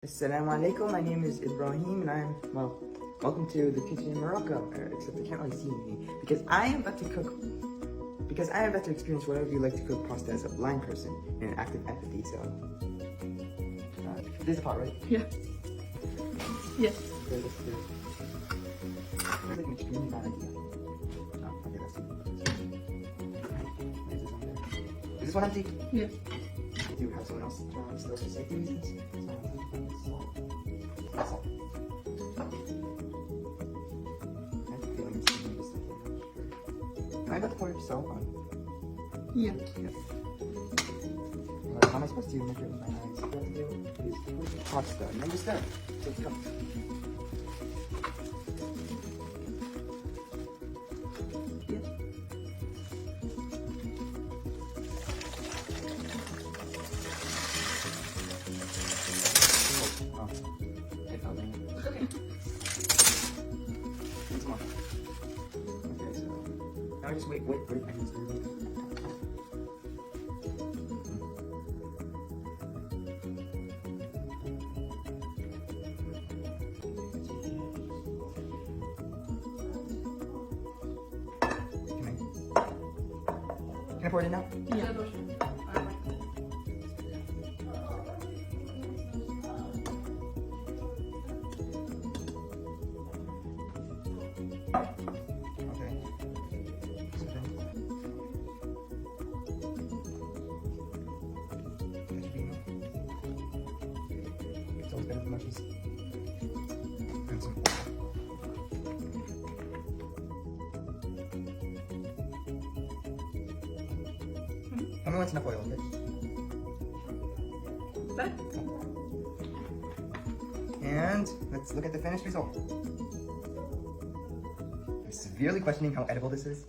Assalamu alaikum, my name is Ibrahim and welcome to the kitchen in Morocco, except they can't really see me because I am about to experience whatever you like to cook pasta as a blind person in an active empathy, so, this is the pot, right? Yeah. Yes. This is like an extremely bad idea. Oh, okay, let's see. Is this one empty? Yeah. I do have someone else still for safety reasons. That's all. Am I about to pour yourself on? Yeah. How am I supposed to make it with my eyes? What I have to do is put pasta. And then just stir. So it's come. Yeah. Oh. It fell down. Okay. Once more. Okay, so now I just wait. I can stir it. Can I pour it in now? Yeah. Okay. It's always better than mushies. And some oil. Tell me when it's enough oil, okay? That? And let's look at the finished result. I'm severely questioning how edible this is.